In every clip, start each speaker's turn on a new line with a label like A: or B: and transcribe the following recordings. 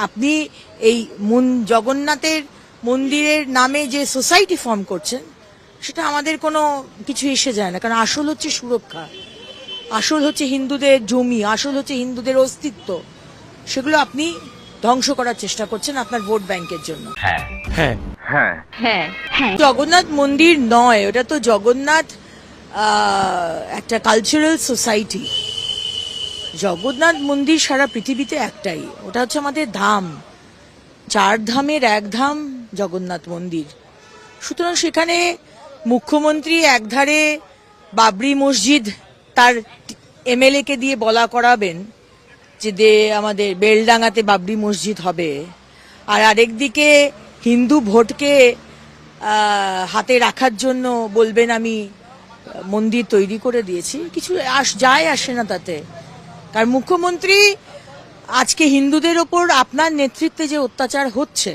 A: আপনি এই জগন্নাথের মন্দিরের নামে যে সোসাইটি ফর্ম করছেন সেটা আমাদের কোনো কিছু এসে যায় না, কারণ আসল হচ্ছে সুরক্ষা, আসল হচ্ছে হিন্দুদের জমি, আসল হচ্ছে হিন্দুদের অস্তিত্ব। সেগুলো আপনি ধ্বংস করার চেষ্টা করছেন আপনার ভোট ব্যাংকের জন্য।
B: হ্যাঁ হ্যাঁ হ্যাঁ
A: হ্যাঁ, জগন্নাথ মন্দির নয়, ওটা তো জগন্নাথ একটা কালচারাল সোসাইটি। জগন্নাথ মন্দির সারা পৃথিবীতে একটাই, ওটা হচ্ছে আমাদের ধাম, 4 ধামের এক ধাম জগন্নাথ মন্দির। সুতরাং সেখানে মুখ্যমন্ত্রী একধারে বাবরি মসজিদ তার এমএলএ কে দিয়ে বলা করাবেন যে আমাদের বেলডাঙ্গাতে বাবরি মসজিদ হবে, আর আরেকদিকে হিন্দু ভোটকে হাতে রাখার জন্য বলবেন আমি মন্দির তৈরি করে দিয়েছি। কিছু যায় আসে না তাতে, কারণ মুখ্যমন্ত্রী আজকে হিন্দুদের ওপর আপনার নেতৃত্বে যে অত্যাচার হচ্ছে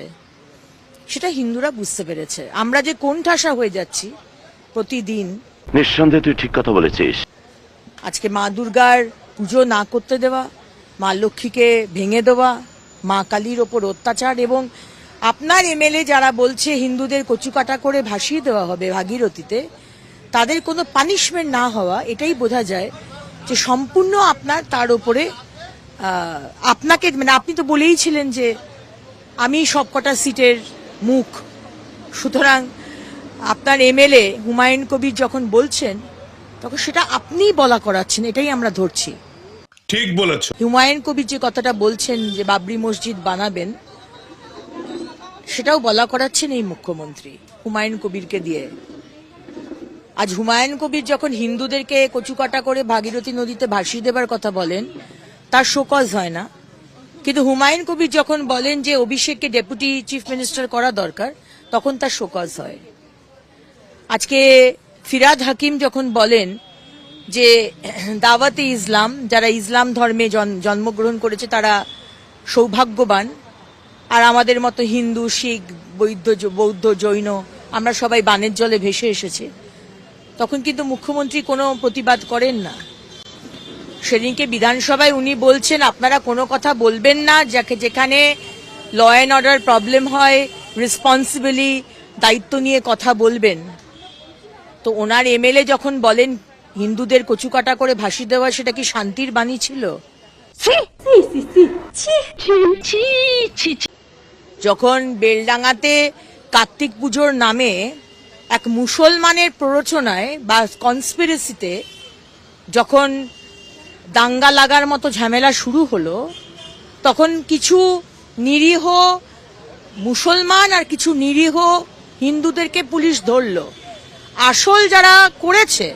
A: সেটা হিন্দুরা বুঝতে পেরেছে। আমরা যে কোণঠাসা হয়ে যাচ্ছি প্রতিদিন।
B: নিঃসন্দেহে তুই ঠিক কথা বলেছিস।
A: আজকে মা দুর্গার পুজো না করতে দেওয়া, মা লক্ষ্মীকে ভেঙে দেওয়া, মা কালীর ওপর অত্যাচার, এবং আপনার এমএলএ যারা বলছে হিন্দুদের কচুকাটা করে ভাসিয়ে দেওয়া হবে ভাগীরথীতে, তাদের কোনো পানিশমেন্ট না হওয়া, এটাই বোঝা যায় যে সম্পূর্ণ আপনার তার উপরে আপনাকে, মানে আপনি তো বলেইছিলেন যে আমি সবকটা সিটের মুখ। সুতরাং আপনার এমএলএ হুমায়ুন কবির যখন বলছেন তখন সেটা আপনিই বলা করাচ্ছেন, এটাই আমরা ধরছি।
C: ঠিক বলেছ।
A: হুমায়ুন কবির যে কথাটা বলছেন যে বাবরি মসজিদ বানাবেন, সেটাও বলা করাচ্ছেন এই মুখ্যমন্ত্রী হুমায়ুন কবিরকে দিয়ে। আজ হুমায়ুন কবির যখন হিন্দুদেরকে কচুকাটা করে ভাগীরথী নদীতে ভাসিয়ে দেবার কথা বলেন, তার শোকজ হয় না, কিন্তু হুমায়ুন কবির যখন বলেন যে অভিষেককে ডেপুটি চিফ মিনিস্টার করা দরকার, তখন তার শোকজ হয়। আজকে ফিরাদ হাকিম যখন বলেন যে দাওয়াতে ইসলাম, যারা ইসলাম ধর্মে জন্মগ্রহণ করেছে তারা সৌভাগ্যবান, আর আমাদের মতো হিন্দু, শিখ, বৌদ্ধ, জৈন আমরা সবাই বানের জলে ভেসে এসেছি, তখন কিন্তু মুখ্যমন্ত্রী কোনো প্রতিবাদ করেন না। সেদিনকে বিধানসভায় উনি বলছেন আপনারা কোনো কথা বলবেন না, যেখানে ল অ্যান্ড অর্ডার প্রবলেম হয় রেসপন্সিবলি দায়িত্ব নিয়ে কথা বলবেন। তো ওনার এমএলএ যখন বলেন হিন্দুদের কচুকাটা করে ভাসিয়ে দেওয়া, সেটা কি শান্তির বাণী ছিল? যখন বেলডাঙ্গাতে কার্তিক পুজোর নামে এক মুসলমানের প্ররোচনায় বা কনস্পিরেসিতে যখন দাঙ্গা লাগার মতো ঝামেলা শুরু হলো, তখন কিছু নিরীহ মুসলমান আর কিছু নিরীহ হিন্দুদেরকে পুলিশ ধরলো। আসল যারা করেছে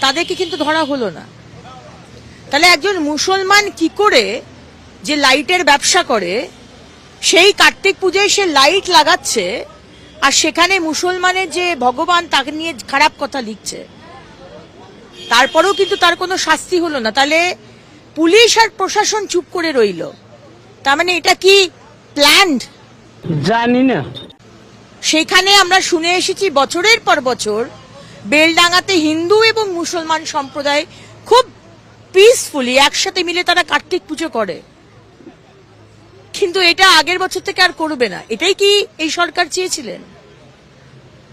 A: তাদেরকে কিন্তু ধরা হলো না। তাহলে একজন মুসলমান কি করে, যে লাইটের ব্যবসা করে, সেই কার্তিক পুজোয় সে লাইট লাগাচ্ছে, আর সেখানে মুসলমানের যে ভগবান তাকে নিয়ে খারাপ কথা লিখছে, তারপরেও কিন্তু তার কোনো শাস্তি হলো না। তাহলে পুলিশ আর প্রশাসন চুপ করে রইল, তার মানে এটা কি প্ল্যান্ড?
D: জানি না।
A: সেখানে আমরা শুনে এসেছি বছরের পর বছর বেলডাঙ্গাতে হিন্দু এবং মুসলমান সম্প্রদায় খুব পিসফুলি একসাথে মিলে তারা কার্তিক পুজো করে, কিন্তু এটা আগের বছর থেকে আর করবে না। এটাই কি এই সরকার চেয়েছিলেন?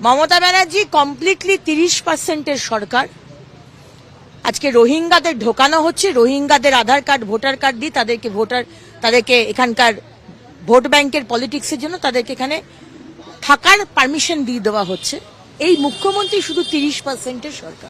A: মমতা ব্যানার্জি কমপ্লিটলি 30% সরকার। আজকে রোহিঙ্গাদের ঢোকানো হচ্ছে, রোহিঙ্গাদের আধার কার্ড, ভোটার কার্ড দিয়ে তাদেরকে এখানকার ভোট ব্যাংকের পলিটিক্সের জন্য তাদেরকে এখানে থাকার পারমিশন দিয়ে দেওয়া হচ্ছে। এই মুখ্যমন্ত্রী শুধু 30% সরকার।